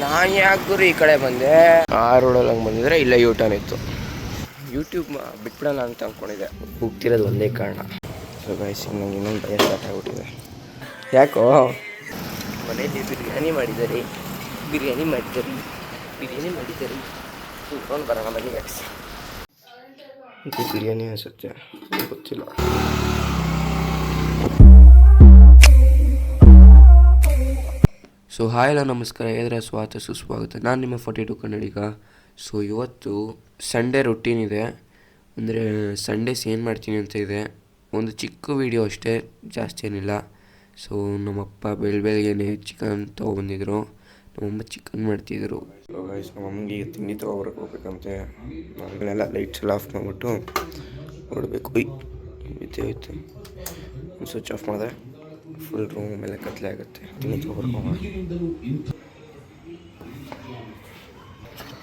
ನಾನು ಯಾಕೆ ಗುರು ಈ ಕಡೆ ಬಂದೆ. ಆ ರೋಡಲ್ಲಿ ಹಂಗೆ ಬಂದಿದ್ರೆ ಇಲ್ಲ ಯೂಟರ್ನ್ ಇತ್ತು. ಯೂಟ್ಯೂಬ್ ಬಿಟ್ಬಿಡೋಣ ಅಂತ ಅಂದ್ಕೊಂಡಿದ್ದೆ. ಹೋಗ್ತಿರೋದು ಒಂದೇ ಕಾರಣ. ಸೊ ಗೈಸ್ ನಂಗೆ ಇನ್ನೊಂದು ಭಯ ಸ್ಟಾರ್ಟ್ ಆಗಿಬಿಟ್ಟಿದೆ. ಯಾಕೋ ಮನೇಲಿ ಬಿರಿಯಾನಿ ಮಾಡಿದ್ದಾರೆ ತಿನ್ಕೊಂಡು ಬರೋಣ ಬನ್ನಿ ಗೈಸ್. ಇದು ಬಿರಿಯಾನಿ ಅನಿಸುತ್ತೆ, ಗೊತ್ತಿಲ್ಲ. ಸೊ ಹಾಯ್ ಎಲ್ಲ ನಮಸ್ಕಾರ, ಎಲ್ಲರ ಸುಸ್ವಾಗತ. ನಾನು ನಿಮ್ಮ 42 ಕನ್ನಡಿಗ. ಸೊ ಇವತ್ತು ಸಂಡೇ ರೊಟೀನ್ ಇದೆ, ಅಂದರೆ ಸಂಡೇಸ್ ಏನು ಮಾಡ್ತೀನಿ ಅಂತ ಇದೆ. ಒಂದು ಚಿಕ್ಕ ವೀಡಿಯೋ ಅಷ್ಟೇ, ಜಾಸ್ತಿ ಏನಿಲ್ಲ. ಸೊ ನಮ್ಮಪ್ಪ ಬೆಳಗ್ಗೆನೇ ಚಿಕನ್ ತೊಗೊಬಂದಿದ್ರು, ನಮ್ಮಮ್ಮ ಚಿಕನ್ ಮಾಡ್ತಿದ್ರು. ನಮ್ಮಮ್ಮಗೆ ತಿಂಡಿ ತೊಗೊಬರಕ್ಕೆ ಹೋಗ್ಬೇಕಂತೆ. ಮನೆಗಳೆಲ್ಲ ಲೈಟ್ಸ್ ಎಲ್ಲ ಆಫ್ ಮಾಡಿಬಿಟ್ಟು ನೋಡಬೇಕು. ವಿದ್ಯೆ ಹೋಯ್ತು, ಸ್ವಿಚ್ ಆಫ್ ಮಾಡಿದೆ, ಫುಲ್ ರೂಮ್ ಮೇಲೆ ಕತ್ಲೆ ಆಗುತ್ತೆ. ತಿಂಡಿ ತೊಗೊಬರ್ಕೋಣ,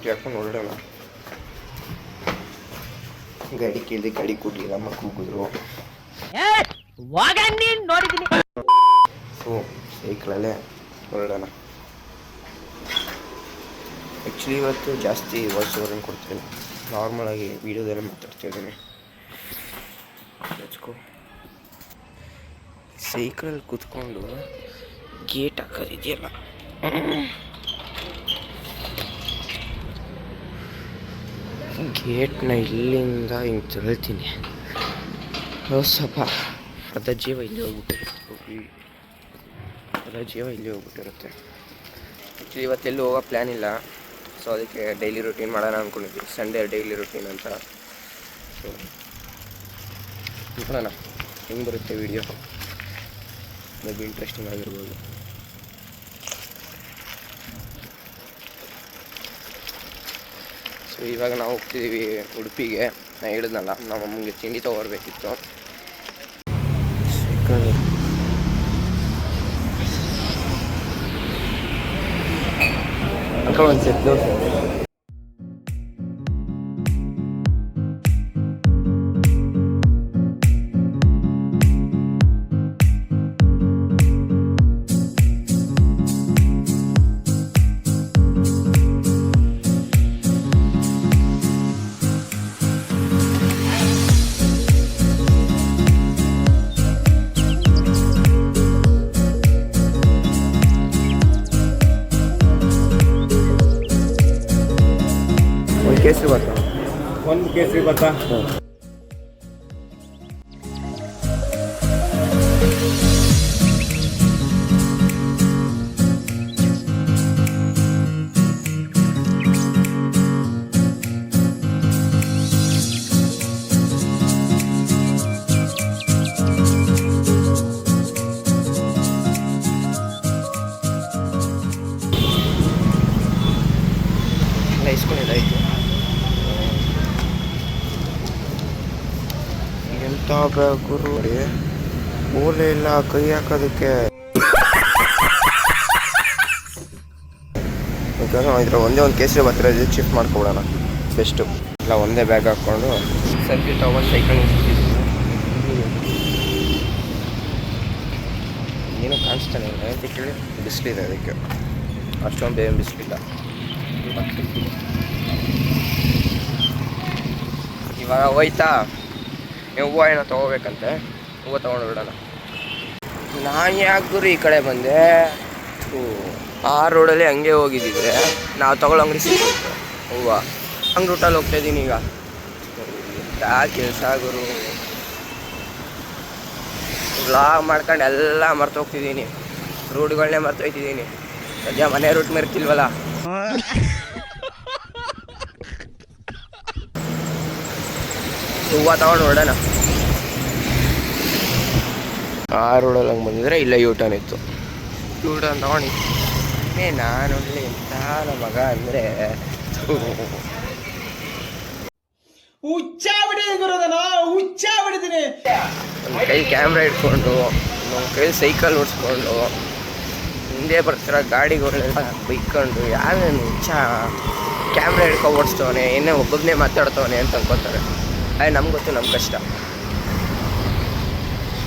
ಯಾಕೊಂಡು ಹೊರಡೋಣ. ಗಾಡಿ ಕೇಳಿದೆ, ಗಾಡಿ ಕೊಡಲಿಲ್ಲ, ಅಮ್ಮ ಕೂಗಿದ್ರು. ಸೊ ಸೈಕಲಲ್ಲೇ ಹೊರಡೋಣ. ಆ್ಯಕ್ಚುಲಿ ಇವತ್ತು ಜಾಸ್ತಿ ವಾಯ್ಸ್ ಓವರನ್ನು ಕೊಡ್ತೀನಿ, ನಾರ್ಮಲಾಗಿ ವೀಡಿಯೋದಲ್ಲೇ ಮಾತಾಡ್ತಿದ್ದೀನಿ. ಸೈಕಲಲ್ಲಿ ಕೂತ್ಕೊಂಡು ಗೇಟ್ ಹಾಕೋದಿದೆಯಲ್ಲ, ಗೇಟ್ನ ಇಲ್ಲಿಂದ ಹಿಂಗೆ ತಳ್ತೀನಿ. ಸ್ವಲ್ಪ ಅರ್ಧ ಜೀವ ಇಲ್ಲಿ ಹೋಗ್ಬಿಟ್ಟಿರುತ್ತೆ. ಆ್ಯಕ್ಚುಲಿ ಇವತ್ತೆಲ್ಲೂ ಹೋಗೋ ಪ್ಲ್ಯಾನ್ ಇಲ್ಲ. ಸೊ ಅದಕ್ಕೆ ಡೈಲಿ ರುಟೀನ್ ಮಾಡೋಣ ಅಂದ್ಕೊಂಡಿದ್ವಿ, ಸಂಡೇ ಡೈಲಿ ರುಟೀನ್ ಅಂತ. ಸೊ ನೋಡೋಣ ಹೆಂಗೆ ಬರುತ್ತೆ ವೀಡಿಯೋ, ಮೇ ಬಿ ಇಂಟ್ರೆಸ್ಟಿಂಗ್ ಆಗಿರ್ಬೋದು. ಸೊ ಇವಾಗ ನಾವು ಹೋಗ್ತಿದ್ದೀವಿ ಉಡುಪಿಗೆ. ನಾನು ಹೇಳಿದ್ನಲ್ಲ, ನಮ್ಮ ಅಮ್ಮಂಗೆ ತಿಂಡಿ ತೊಗೊಬರ್ಬೇಕಿತ್ತು. ಅಂಕಲ್ ಒಂದು ಸೆಟ್ ದೋಸೆ. ಕೇಸರಿ ಭಾತ, ಒಂದು ಕೇಸರಿ ಭಾತ. ಎಲ್ಲ ಇಸ್ಕೊಂಡಿದ್ದಾಯಿತು. ಎಂಥ ಗುರು ನೋಡಿ, ಓಲೆ ಇಲ್ಲ ಕೈ ಹಾಕೋದಕ್ಕೆ. ಇದ್ರ ಒಂದೇ ಒಂದು ಕೇಸರಿ ಭಾತ ಶಿಫ್ಟ್ ಮಾಡ್ಕೊಬಿಡೋಣ ಬೆಸ್ಟು. ಇಲ್ಲ ಒಂದೇ ಬ್ಯಾಗ್ ಹಾಕ್ಕೊಂಡು ಸೆಲ್ಫಿ ತೊಗೊಂಡು ಸೈಕಲ್ ಏನೂ ಕಾಣಿಸ್ತಾನೆ ಇಲ್ಲ ಅಂತ ಕೇಳಿ. ಬಿಸಿಲಿದೆ, ಅದಕ್ಕೆ ಅಷ್ಟೊಂದು ಬೇಗ ಬಿಸಿಲಿಲ್ಲ. ಇವಾಗ ಹೋಯ್ತಾ ಹೂವು ಏನೋ ತೊಗೋಬೇಕಂತೆ, ಹೂವು ತೊಗೊಂಡು ಬಿಡೋಣ. ನಾನು ಯಾಕೆ ಗುರು ಈ ಕಡೆ ಬಂದೆ. ಆ ರೋಡಲ್ಲಿ ಹಂಗೆ ಹೋಗಿದ್ದಿದ್ರೆ ನಾವು ತೊಗೊಳ್ಳೋ ಅಂಗಡಿ ಸಿಗ್ಬೇಕು ಹೂವು. ಹಂಗೆ ರೂಟಲ್ಲಿ ಹೋಗ್ತಾಯಿದ್ದೀನಿ ಈಗ. ಯಾ ಕೆಲಸ ಗುರು, ವ್ಲಾಗ್ ಮಾಡ್ಕೊಂಡು ಎಲ್ಲ ಮರ್ತೋಗ್ತಿದ್ದೀನಿ, ರೂಟ್ಗಳನ್ನೇ ಮರ್ತೋಯ್ತಿದ್ದೀನಿ. ಸದ್ಯ ಮನೆ ರೂಟ್ ಮರ್ತಿಲ್ವಲ್ಲ. ಹೂವು ತಗೊಂಡು ಹೊರಡೋಣ. ಆ ರೋಡಲ್ಲಿ ಹಂಗೆ ಬಂದಿದ್ರೆ ಇಲ್ಲ ಯೂಟರ್ನ್ ಇತ್ತು. ಯೂಟರ್ನ್ ತಗೊಂಡು ನಾನು ಎಂಥ ನಮ್ಮ ಮಗ ಅಂದರೆ ಒಂದು ಕೈ ಕ್ಯಾಮ್ರಾ ಇಟ್ಕೊಂಡು, ಒಂದು ಕೈ ಸೈಕಲ್ ಓಡಿಸ್ಕೊಂಡು, ಹಿಂದೆ ಬರ್ತಿರೋ ಗಾಡಿಗಳೆಲ್ಲ ಬೈಕೊಂಡು ಯಾವೇನು ಕ್ಯಾಮ್ರಾ ಹಿಡ್ಕೊಂಡು ಓಡಿಸ್ತವನೆ, ಏನೇ ಒಬ್ಬೊಬ್ಬನೇ ಮಾತಾಡ್ತವನೆ ಅಂತ ಅನ್ಕೋತಾರೆ. ನಮ್ಗೆ ಗೊತ್ತು ನಮ್ಮ ಕಷ್ಟ.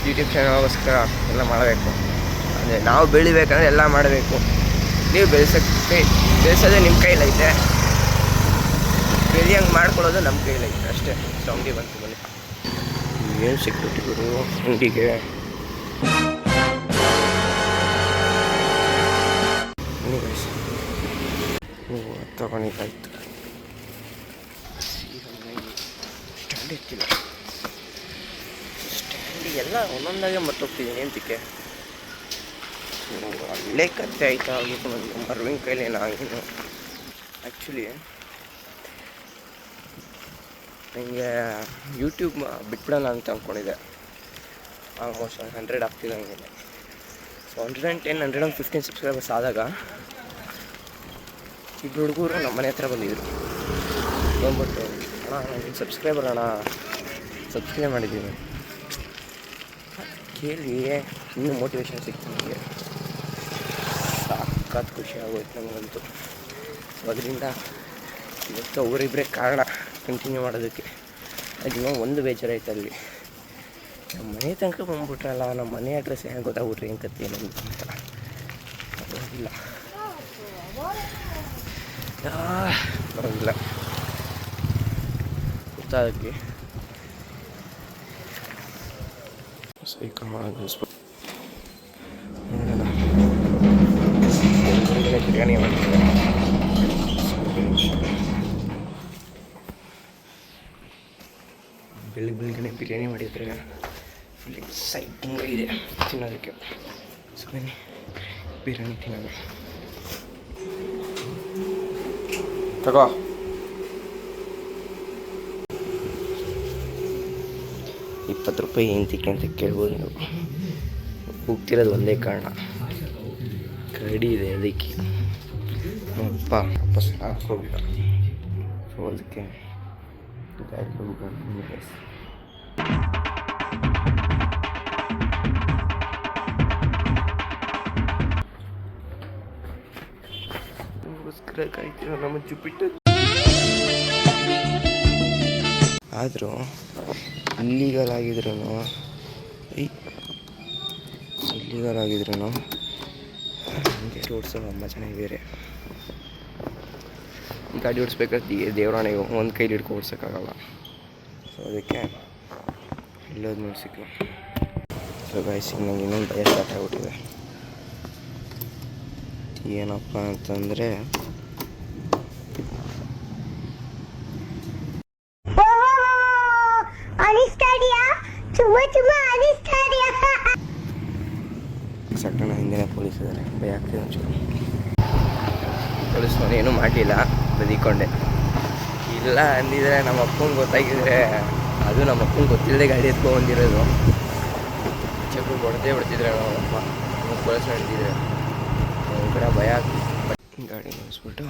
ಯೂಟ್ಯೂಬ್ ಚಾನಲ್ಗೋಸ್ಕರ ಎಲ್ಲ ಮಾಡಬೇಕು, ಅಂದರೆ ನಾವು ಬೆಳಿಬೇಕಂದ್ರೆ ಎಲ್ಲ ಮಾಡಬೇಕು. ನೀವು ಬೆಳೆಸೋದೇ ನಿಮ್ಮ ಕೈಲೈತೆ, ಬೆಳೆಯಂಗೆ ಮಾಡ್ಕೊಳ್ಳೋದು ನಮ್ಮ ಕೈಲೈತೆ ಅಷ್ಟೇ. ಸೊ ಅಂಗಡಿ ಬಂತು ಬನ್ನಿ. ಏನು ಸೆಕ್ಯೂರಿಟಿಗಳು ಅಂಗಡಿಗೆ ತಗೊಂಡಿದ್ದಾಯ್ತು. ಸ್ಟ್ಯಾಂಡ್ ಇರ್ತಿಲ್ಲ, ಸ್ಟ್ಯಾಂಡಿಗೆಲ್ಲ ಒಂದೊಂದಾಗೆ ಮರ್ತೋಗ್ತಿದ್ದೀನಿ ಅಂತಕ್ಕೆ. ಅಲ್ಲೇ ಕತ್ತೆ ಆಯ್ತಾ ಆಗ್ಬಿಟ್ಟು ನನಗೆ ಮರ್ವಿನ ಕೈಲಿ ನಾಗೇನು. ಆ್ಯಕ್ಚುಲಿ ನನಗೆ ಯೂಟ್ಯೂಬ್ ಬಿಟ್ಬಿಡೋಣ ಅಂತ ಅಂದ್ಕೊಂಡಿದ್ದೆ. ಆಲ್ಮೋಸ್ಟ್ 100 ಆಗ್ತಿದ್ದಂಗೆ. ಸೊ 110 115 ಸಬ್ಸ್ಕ್ರೈಬರ್ಸ್ ಆದಾಗ ಇಬ್ಬರು ಹುಡುಗರು ನಮ್ಮ ಮನೆ ಹತ್ರ ಬಂದಿದ್ರು. ಬಂದ್ಬಿಟ್ಟು ಅಣ್ಣ ನಾನು ಸಬ್ಸ್ಕ್ರೈಬರ್ ಅಣ್ಣ, ಸಬ್ಸ್ಕ್ರೈಬ್ ಮಾಡಿದ್ದೀನಿ ಕೇಳಿ ಇನ್ನೂ ಮೋಟಿವೇಶನ್ ಸಿಕ್ತು ನನಗೆ. ಸಾಕಾದ ಖುಷಿ ಆಗೋಯ್ತು ನನಗಂತೂ. ಸೊ ಅದರಿಂದ ಇವತ್ತು ಅವರಿಬ್ಬರೇ ಕಾರಣ ಕಂಟಿನ್ಯೂ ಮಾಡೋದಕ್ಕೆ. ಅದನ್ನ ಒಂದು ಬೇಜಾರಾಯ್ತು ಅಲ್ಲಿ, ನಮ್ಮ ಮನೆ ತನಕ ಬಂದ್ಬಿಟ್ರಲ್ಲ, ನಮ್ಮ ಮನೆ ಅಡ್ರೆಸ್ ಹೆಂಗೆ ಗೊತ್ತಾಗ್ಬಿಟ್ರಿ ಏನು ಕತ್ತಿ ಏನಂತ ಇಲ್ಲ ಬರೋದಿಲ್ಲ ಗೊತ್ತಾಗಕ್ಕೆ. ಬಿರಿಯಾನಿ ಮಾಡ್ತಿದ್ದಾರೆ. ಬೆಳಗ್ಗೆ ಬಿರಿಯಾನಿ ಮಾಡಿದರೆ ಫುಲ್ ಎಕ್ಸೈಟಿಂಗ್ ಇದೆ ತಿನ್ನೋದಕ್ಕೆ. ಸೊ ಬನ್ನಿ ಬಿರಿಯಾನಿ ತಿನ್ನೋದು. ತಗೋ ₹20 ಎಂತಿಕೆ ಅಂತ ಕೇಳ್ಬೋದು ನೀವು. ಹೋಗ್ತಿರೋದು ಒಂದೇ ಕಾರಣ, ಕರಡಿ ಇದೆ ಅದಕ್ಕೆ. ಅಪ್ಪ ವಾಪಸ್ ಹೋಗಿಲ್ಲ. ಸೊ ಅದಕ್ಕೆ ಕಾಯ್ತಿರೋ ನಮ್ಮ ಜುಪಿಟರ್. ಆದರೂ ಇಲ್ಲಿಗಲ್ ಆಗಿದ್ರು ನನಗೆ ಓಡಿಸೋ ಮಜಾನೇ ಬೇರೆ. ಗಾಡಿ ಓಡಿಸ್ಬೇಕಾದ್ರೆ ದೇವರಾಣೆಗೆ ಒಂದು ಕೈಲಿ ಹಿಡ್ಕೊಂಡು ಓಡಿಸೋಕ್ಕಾಗಲ್ಲ. ಸೊ ಅದಕ್ಕೆ ಇಲ್ಲೋದು ನೋಡಿ ಸಿಕ್ಕು. ಸೊ ಗಾಯ್ಸ್ ನಂಗೆ ಇನ್ನೊಂದು ಭಯ ಸ್ಟಾರ್ಟ್ ಆಗಿಬಿಟ್ಟಿದೆ. ಏನಪ್ಪ ಅಂತಂದರೆ ಸಟ್ಟಣ ಹಿಂದಿನ ಪೊಲೀಸ್ ಇದ್ದಾರೆ, ಭಯ ಆಗ್ತಿದೆ ಒಂಚೂರು. ಪೊಲೀಸ್ ಏನೂ ಮಾಡಲಿಲ್ಲ, ಬದಿಕೊಂಡೆ. ಇಲ್ಲ ಅಂದಿದ್ರೆ ನಮ್ಮ ಅಪ್ಪಂಗೆ ಗೊತ್ತಾಗಿದ್ರೆ, ಅದು ನಮ್ಮ ಅಪ್ಪಂಗೆ ಗೊತ್ತಿಲ್ಲದೆ ಗಾಡಿ ಎತ್ಕೊಂಡು ಬಂದಿರೋದು, ಚಕ್ರು ಹೊಡೆದೇ ಬಿಡ್ತಿದ್ರೆ ನಮ್ಮಪ್ಪ. ಪೊಲೀಸ್ ಹಿಡಿದಿದ್ರೆ ಒಂಥರ ಭಯ ಆಗ್ತಿತ್ತು. ಗಾಡಿ ನಿಲ್ಲಿಸ್ಬಿಟ್ಟು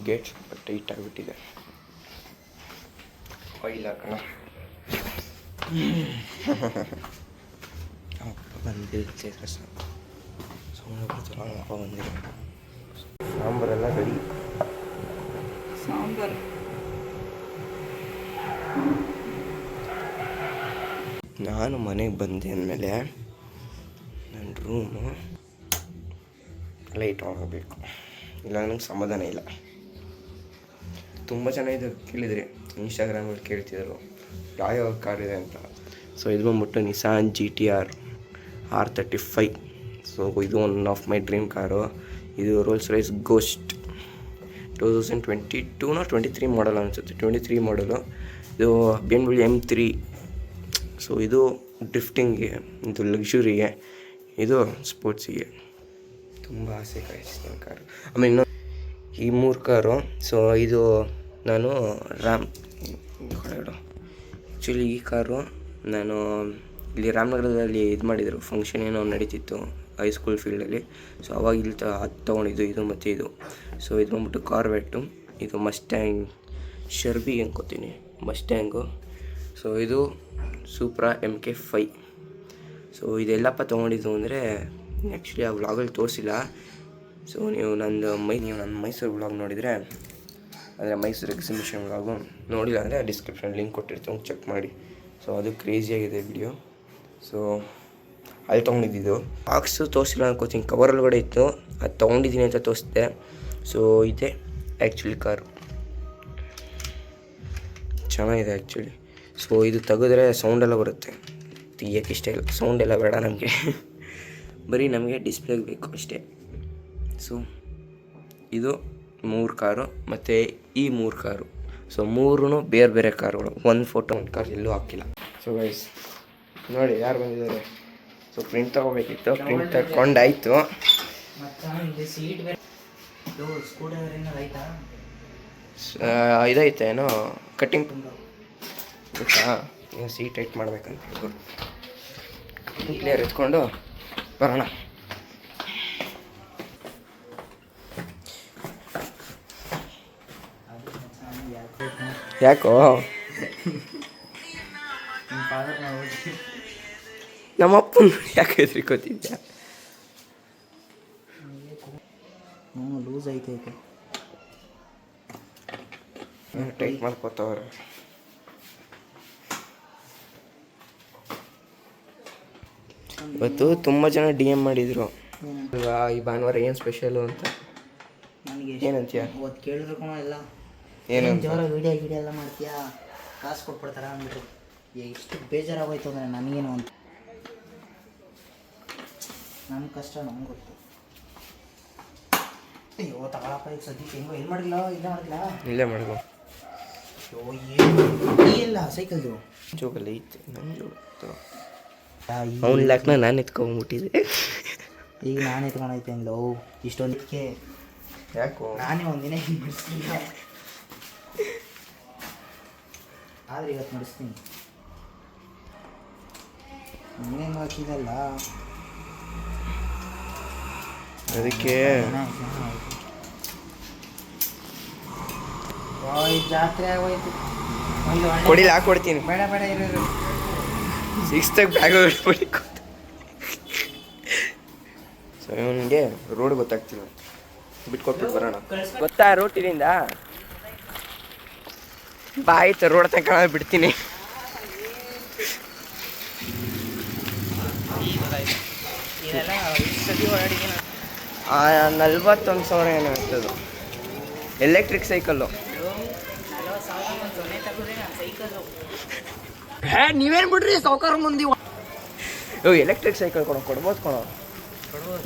ಗೇಟ್ ಸ್ವಲ್ಪ ಟೈಟ್ ಆಗಿಬಿಟ್ಟಿದೆ. ಆಯಿಲ್ ಹಾಕೋಣ. ಅಪ್ಪ ಬಂದಿದ್ದೆ ಸುಮ್ಮನೆ ಬರ್ತಾರ. ಅಪ್ಪ ಬಂದಿದೆ. ಸಾಂಬಾರೆಲ್ಲ ರೆಡಿ. ಸಾಂಬಾರು ನಾನು ಮನೆಗೆ ಬಂದೆ ಅಂದಮೇಲೆ ನನ್ನ ರೂಮು ಲೈಟ್ ಆನ್ ಆಗಬೇಕು, ಇಲ್ಲ ನನಗೆ ಸಮಾಧಾನ ಇಲ್ಲ. ತುಂಬ ಚೆನ್ನಾಗಿದೆ ಕೇಳಿದ್ರಿ, ಇನ್ಸ್ಟಾಗ್ರಾಮಲ್ಲಿ ಕೇಳ್ತಿದ್ರು ಯಾವ ಕಾರ್ ಇದೆ ಅಂತ. ಸೊ ಇದು ಬಂದ್ಬಿಟ್ಟು ನಿಸಾನ್ GTR R35. ಸೊ ಇದು one of my dream car. ಇದು ರೋಲ್ಸ್ ರೈಸ್ ಗೋಸ್ಟ್ 2022 23 ಮಾಡಲ್ ಅನಿಸುತ್ತೆ, 23 ಮಾಡಲು. ಇದು BMW M3. ಸೊ ಇದು ಡ್ರಿಫ್ಟಿಂಗ್ಗೆ, ಇದು ಲಕ್ಸುರಿಗೆ, ಇದು ಸ್ಪೋರ್ಟ್ಸಿಗೆ. ತುಂಬ ಆಸೆ ಕಾಯಿಸ್ತೀನಿ ಕಾರು. ಆಮೇಲೆ ಇನ್ನೊಂದು ಈ 3 ಕಾರು. ಸೊ ಇದು ನಾನು ಆ್ಯಕ್ಚುಲಿ ಈ ಕಾರು ನಾನು ಇಲ್ಲಿ ರಾಮನಗರದಲ್ಲಿ ಇದು ಮಾಡಿದರು, ಫಂಕ್ಷನ್ ಏನೋ ನಡೀತಿತ್ತು ಹೈಸ್ಕೂಲ್ ಫೀಲ್ಡಲ್ಲಿ. ಸೊ ಅವಾಗ ಇಲ್ಲಿ ಅದು ತೊಗೊಂಡಿದ್ದು, ಇದು ಮತ್ತು ಇದು. ಸೊ ಇದು ಬಂದ್ಬಿಟ್ಟು ಕಾರ್ವೆಟ್ಟು, ಇದು ಮಸ್ಟ್ಯಾಂಗ್ ಶರ್ಬಿ ಅನ್ಕೋತೀನಿ, ಮಸ್ಟ್ಯಾಂಗು. ಸೊ ಇದು ಸೂಪ್ರಾ MK5. ಸೊ ಇದೆಲ್ಲಪ್ಪ ತೊಗೊಂಡಿದ್ದು ಅಂದರೆ ಆ್ಯಕ್ಚುಲಿ ಆ ವ್ಲಾಗಲ್ಲಿ ತೋರಿಸಿಲ್ಲ. ಸೊ ನೀವು ನನ್ನ ಮೈಸೂರು ವ್ಲಾಗ್ ನೋಡಿದರೆ ಅಂದರೆ ಮೈಸೂರು ಎಕ್ಸಿಬಿಷನ್ ವ್ಲಾಗು. ನೋಡಿಲ್ಲ ಅಂದರೆ ಡಿಸ್ಕ್ರಿಪ್ಷನ್ ಲಿಂಕ್ ಕೊಟ್ಟಿರ್ತೀನಿ, ಚೆಕ್ ಮಾಡಿ. ಸೊ ಅದು ಕ್ರೇಜಿಯಾಗಿದೆ ವಿಡಿಯೋ. ಸೊ ಅಲ್ಲಿ ತೊಗೊಂಡಿದ್ದು ಬಾಕ್ಸು ತೋರಿಸಿಲ್ಲ ಅನ್ಕೋತೀನಿ, ಕವರೊಳಗಡೆ ಇತ್ತು, ಅದು ತೊಗೊಂಡಿದ್ದೀನಿ ಅಂತ ತೋರಿಸ್ದೆ. ಸೊ ಇದೆ ಆ್ಯಕ್ಚುಲಿ ಕಾರು, ಚೆನ್ನಾಗಿದೆ ಆ್ಯಕ್ಚುಲಿ. ಸೊ ಇದು ತೆಗೆದ್ರೆ ಸೌಂಡೆಲ್ಲ ಬರುತ್ತೆ, ತೆಗಿಯೋಕ್ಕೆ ಇಷ್ಟ ಇಲ್ಲ, ಸೌಂಡೆಲ್ಲ ಬೇಡ ನಮಗೆ. ಬರೀ ನಮಗೆ ಡಿಸ್ಪ್ಲೇಗೆ ಬೇಕು ಅಷ್ಟೇ. ಸೊ ಇದು 3 ಕಾರು ಮತ್ತು ಈ 3 ಕಾರು. ಸೊ 3 ಬೇರೆ ಬೇರೆ ಕಾರುಗಳು, ಒಂದು ಫೋಟೋ ಒಂದು ಕಾರ್ ಎಲ್ಲೂ ಹಾಕಿಲ್ಲ. ಸೊ ಗೈಸ್ ನೋಡಿ ಯಾರು ಬಂದಿದ್ದಾರೆ. ಸೊ ಪ್ರಿಂಟ್ ತೊಗೋಬೇಕಿತ್ತು, ಪ್ರಿಂಟ್ ತಗೊಂಡಾಯಿತು. ಇದೈತೆ ಏನೋ ಕಟ್ಟಿಂಗ್ ಗೊತ್ತಾ, ಈಗ ಸೀಟ್ ಟೈಟ್ ಮಾಡ್ಬೇಕಂತ ಕ್ಲಿಯರ್ ಎತ್ಕೊಂಡು ಬರೋಣ. ಯಾಕೋ ನಮ್ಮಪ್ಪ ಯಾಕೆ ಹೆದ್ರಿಕೋತಿದ್ದೆ? ಲೂಸ್ ಐತೆ ಟೈಟ್ ಮಾಡ್ಕೋತವ್ರೆ. ಇವತ್ತು ತುಂಬ ಜನ DM ಮಾಡಿದರು ಈ ಭಾನುವಾರ ಏನು ಸ್ಪೆಷಲು ಅಂತ. ನನಗೆ ಏನಂತೀಯ? ಅವತ್ತು ಕೇಳಿದ್ರು ಕಣ ಎಲ್ಲ, ಏನು ಜೋರ ವಿಡಿಯೋ ಎಲ್ಲ ಮಾಡ್ತೀಯಾ, ಕಾಸು ಕೊಟ್ಬಿಡ್ತಾರ ಅಂದ್ಬಿಟ್ಟು. ಎಷ್ಟು ಬೇಜಾರಾಗೋಯ್ತು ಅಂದರೆ ನನಗೇನು ಅಂತ. ನಮ್ಮ ಕಷ್ಟ ನಮ್ಗೆ ಗೊತ್ತು. ಅಯ್ಯೋ ತಗೊಳಪ್ಪ, ಈಗ ಸದ್ಯಕ್ಕೆ ಹೆಂಗೋ ಏನು ಮಾಡಿಲ್ಲ, ಇಲ್ಲೇ ಮಾಡ್ಕೊ. ಅಯ್ಯೋ ಏನು ಇಲ್ಲ ಸೈಕಲ್ದು ಜೋಗಲ್ಲಿ ಐತೆ ನನ್ನ ಜೋಗ. ಅವ್ನ ಲಾಕ್ನ ನಾನು ಎತ್ಕೊಂಡ್ಬಿಟ್ಟಿದ್ದೆ. ಈಗ ನಾನು ಎತ್ಕೊಂಡೈತೆ ಅಂದ್ಲು ಇಷ್ಟೊಂದಕ್ಕೆ. ಯಾಕೋ ನಾನೇ ಒಂದಿನ ಹಿಂಗೆ ಮಾಡಿಸ್ತಿಲ್ಲ, ಆದರೆ ಇವತ್ತು ನಡೆಸ್ತೀನಿ. ನೀನೇ ಹಾಕಿದಲ್ಲ ಅದಕ್ಕೆ ಜಾತ್ರೆ ಆಗೋಯ್ತು. ಕೊಡಿಲ್ಲ, ಹಾಕೊಡ್ತೀನಿ. ಬೇಡ ಬೇಡ ಇರೋರು 6th ಬ್ಯಾಗ್ ಹೊಡ್ಬಿಟ್ಟು. ಸೊ ಇವನಿಗೆ ರೋಡ್ ಗೊತ್ತಾಗ್ತಿಲ್ಲ, ಬಿಟ್ಕೊಟ್ಬಿಟ್ಟು ಬರೋಣ. ಗೊತ್ತಾ ರೋಡ್ ಇಲ್ಲಿಂದ ಬಾ, ಆಯ್ತು ರೋಡ್ ತನಕ ಬಿಡ್ತೀನಿ. 41,000 ಏನೋ ಆಗ್ತದೆ. Electric cycle. ನೀವೇನು ಬಿಡ್ರಿ ಸಾವುಕಾರ ಮುಂದೆ. ಎಲೆಕ್ಟ್ರಿಕ್ ಸೈಕಲ್ ಕೊಡ್ಬೋದು ಕೊಡೋ.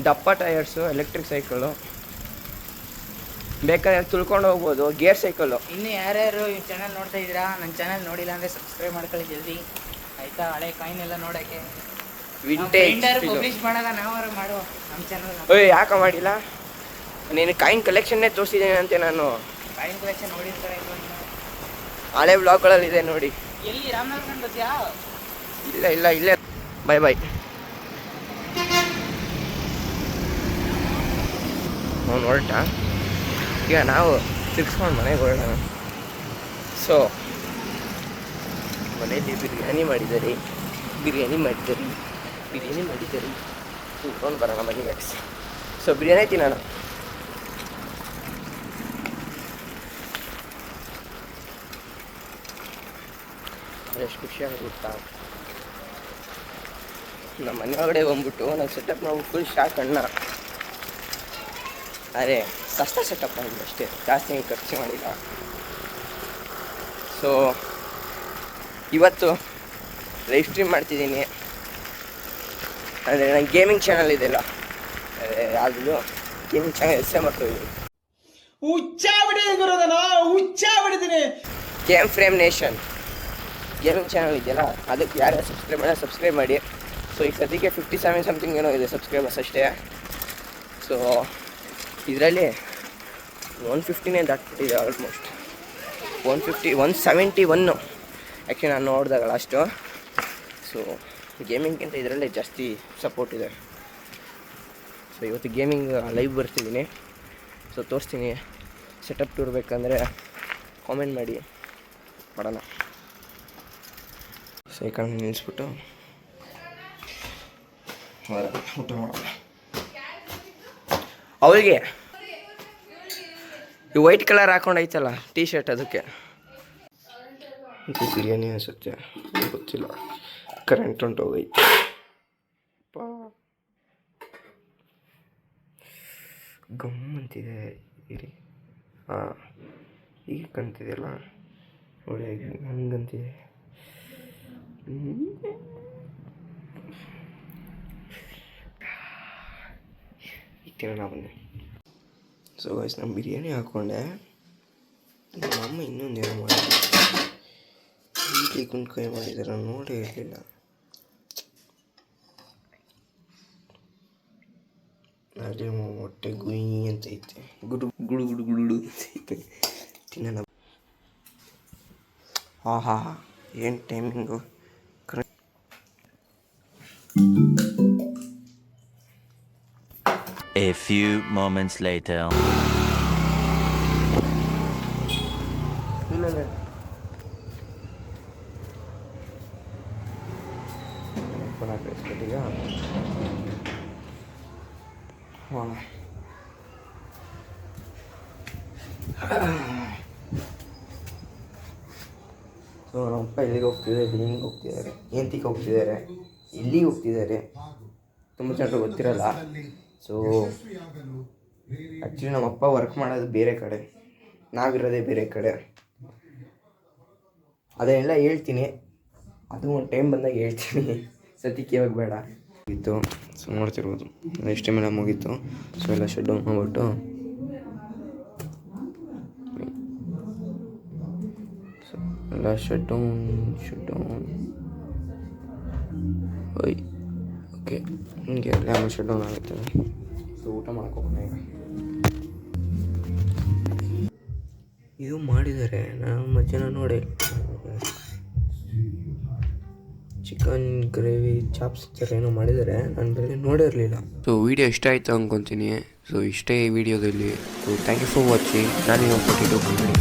ದಪ್ಪ ಟೈರ್ಸು, ಎಲೆಕ್ಟ್ರಿಕ್ ಸೈಕಲ್ಲು, ಬೇಕಾದ್ರೆ ತುಳ್ಕೊಂಡು ಹೋಗ್ಬೋದು. Gear cycle. ಇನ್ನು ಯಾರ್ಯಾರು ಈ ಚಾನಲ್ ನೋಡ್ತಾ ಇದ್ದೀರಾ, ನನ್ನ ಚಾನಲ್ ನೋಡಿಲ್ಲ ಅಂದರೆ ಸಬ್ಸ್ಕ್ರೈಬ್ ಮಾಡ್ಕೊಳ್ಳಿ ಜಲ್ದಿ, ಆಯಿತಾ? ಹಳೆ ಕಾಯಿನ್ ಎಲ್ಲ ನೋಡೋಕ್ಕೆ ವಿಂಟೇಜ್ ಪಬ್ಲಿಷ್ ಮಾಡೋದ ನಾವಾರು ಮಾಡುವ ನಮ್ಮ ಚಾನಲ್. ಓಯ್ ಯಾಕೆ ಮಾಡಿಲ್ಲ? ನೀನು ಕಾಯಿನ್ ಕಲೆಕ್ಷನ್ನೇ ತೋರಿಸಿದ್ದೀನಿ ಅಂತೆ ನಾನು. ಕಾಯಿನ್ ಕಲೆಕ್ಷನ್ ನೋಡಿರ್ತಾರೆ ಹಳೆ ಬ್ಲಾಗ್ಗಳಲ್ಲಿದೆ ನೋಡಿ. ಎಲ್ಲಿ ರಾಮನಗರ ಗೊತ್ತಾ? ಇಲ್ಲ ಇಲ್ಲೇ. ಬಾಯ್ ಅವ್ನು ಹೊರಟ. ಈಗ ನಾವು ತಿರ್ಸ್ಕೊಂಡು ಮನೆಗೆ ಹೊರಡೋಣ. ಸೊ ಮನೆಯಲ್ಲಿ ಬಿರಿಯಾನಿ ಮಾಡಿದ್ದಾರೆ ತಿನ್ಕೊಂಡು ಬರೋಣ ಬನ್ನಿ ಮ್ಯಾಕ್ಸ್. ಸೊ ಬಿರಿಯಾನಿ ತಿನ್ನೋಣ. ಎಷ್ಟು ಖುಷಿಯಾಗುತ್ತಾ. ನಮ್ಮ ಮನೆ ಒಳಗಡೆ ಬಂದ್ಬಿಟ್ಟು ನಾವು ಸೆಟಪ್ ನಾವು ಫುಲ್ ಶಾಕ್ ಅಣ್ಣ. ಅರೆ ಕಷ್ಟ ಸೆಟಪ್ ಆಗಿದೆ ಅಷ್ಟೇ, ಜಾಸ್ತಿ ಏನು ಖರ್ಚು ಮಾಡಿಲ್ಲ. ಸೊ ಇವತ್ತು ಲೈವ್ ಸ್ಟ್ರೀಮ್ ಮಾಡ್ತಿದ್ದೀನಿ. ಅಂದರೆ ನನ್ನ ಗೇಮಿಂಗ್ ಚಾನಲ್ ಇದೆಯಲ್ಲ, ಯಾವುದು ಗೇಮಿಂಗ್ ಚಾನಲ್ ಹೆಸರೇ ಮಾಡ್ತಿದ್ದೀನಿ, game frame nation gaming channel ಇದೆಯಲ್ಲ, ಅದಕ್ಕೆ ಯಾರ್ಯಾರು ಸಬ್ಸ್ಕ್ರೈಬ್ ಮಾಡಿ. ಸೊ ಈಗ ಸದ್ಯಕ್ಕೆ 57 ಸಮಥಿಂಗ್ ಏನೋ ಇದೆ ಸಬ್ಸ್ಕ್ರೈಬರ್ಸ್ ಅಷ್ಟೇ. ಸೊ ಇದರಲ್ಲಿ 150ನೇ ದಾಟ್ಬಿಟ್ಟಿದೆ ಆಲ್ಮೋಸ್ಟ್. 171 ಆ್ಯಕ್ಚುಲಿ ನಾನು ನೋಡಿದಾಗ ಲಾಸ್ಟು. ಸೊ ಗೇಮಿಂಗ್ಗಿಂತ ಇದರಲ್ಲೇ ಜಾಸ್ತಿ ಸಪೋರ್ಟ್ ಇದೆ. ಸೊ ಇವತ್ತು ಗೇಮಿಂಗ್ ಲೈವ್ ಬರ್ತಿದ್ದೀನಿ. ಸೊ ತೋರಿಸ್ತೀನಿ. ಸೆಟಪ್ ಟೂರ್ ಬೇಕಂದರೆ ಕಾಮೆಂಟ್ ಮಾಡಿ ಮಾಡೋಣ. ಸೊ ಈ ಕಡೆ ನಿಲ್ಲಿಸ್ಬಿಟ್ಟು ಊಟ ಮಾಡೋಣ. ಅವಳಿಗೆ ಈ ವೈಟ್ ಕಲರ್ ಹಾಕೊಂಡೈತಲ್ಲ ಟೀ ಶರ್ಟ್ ಅದಕ್ಕೆ. ಇದು ಬಿರಿಯಾನಿ ಅನಿಸುತ್ತೆ, ಗೊತ್ತಿಲ್ಲ. ಕರೆಂಟ್ ಹೊಂಟೋಗೈತೆ. ಗಮ್ ಅಂತಿದೆ ಇರಿ. ಹಾಂ, ಈಗ ಕಾಣ್ತಿದೆಯಲ್ಲ ನೋಡಿ, ಹಂಗಂತಿದೆ. ತಿನ್ನೋಣ ಬನ್ನಿ. ಸೊ ಗೈಸ್, ನಾನು ಬಿರಿಯಾನಿ ಹಾಕ್ಕೊಂಡೆ. ನಮ್ಮ ಇನ್ನೊಂದೇನೋ ಮಾಡಿದ್ರು, ಇಡ್ಲಿ ಕುಣ್ಕಾಯಿ ಮಾಡಿದಾರೆ, ನೋಡೇ ಇರಲಿಲ್ಲ. ಅದೇ ಹೊಟ್ಟೆ ಗುಯ್ ಅಂತ ಐತೆ, ಗುಡು ಗುಡು ಗುಡು ಗುಡು ಅಂತೈತೆ. ತಿನ್ನೋಣ. ಹಾಂ ಹಾಂ ಹಾಂ, ಏನು timing correct. A few moments later. ಇಲ್ಲ ಹಾಂ, ಸೊ ನಮ್ಮಪ್ಪ ಎಲ್ಲಿಗೆ ಹೋಗ್ತಿದ್ದಾರೆ, ಹಿಂಗೆ ಹೋಗ್ತಿದ್ದಾರೆ, ಏಂತಿಗೆ ಹೋಗ್ತಿದ್ದಾರೆ, ಇಲ್ಲಿಗೆ ಹೋಗ್ತಿದ್ದಾರೆ, ತುಂಬ ಜನರು ಗೊತ್ತಿರಲ್ಲ. ಸೊ ಆ್ಯಕ್ಚುಲಿ ನಮ್ಮಪ್ಪ ವರ್ಕ್ ಮಾಡೋದು ಬೇರೆ ಕಡೆ, ನಾವಿರೋದೇ ಬೇರೆ ಕಡೆ. ಅದನ್ನೆಲ್ಲ ಹೇಳ್ತೀನಿ, ಅದು ಒಂದು ಟೈಮ್ ಬಂದಾಗ ಹೇಳ್ತೀನಿ, ಸದ್ಯಕ್ಕೆ ಇವಾಗ ಬೇಡ. ಇತ್ತು. ಸೊ ನೋಡ್ತಿರ್ಬೋದು ಎಷ್ಟು ಟೈಮೆಲ್ಲ ಮುಗೀತು. ಸೊ ಎಲ್ಲ ಶಟ್ ಡೌನ್ ಮಾಡ್ಬಿಟ್ಟು ಎಲ್ಲ ಶಟ್ ಡೌನ್ ಓಯ್ ಓಕೆ, ಹಿಂಗೆ ಎಲ್ಲ ಶಟ್ ಡೌನ್ ಆಗುತ್ತೆ. ಸೊ ಊಟ ಮಾಡ್ಕೋಣ ಈಗ. ಇದು ಮಾಡಿದ್ದಾರೆ, ನಾನು ಮಧ್ಯಾಹ್ನ ನೋಡಿ ಚಿಕನ್ ಗ್ರೇವಿ ಚಾಪ್ಸ್ ಥರ ಏನೋ ಮಾಡಿದ್ದಾರೆ, ನಾನು ಬೆಳಗ್ಗೆ ನೋಡಿರಲಿಲ್ಲ. ಸೊ ವಿಡಿಯೋ ಇಷ್ಟ ಆಯಿತು ಅಂದ್ಕೊತೀನಿ. ಸೊ ಇಷ್ಟೇ ಈ ವಿಡಿಯೋದಲ್ಲಿ. So thank you for watching. ನಾನು 42 ಕನ್ನಡಿ.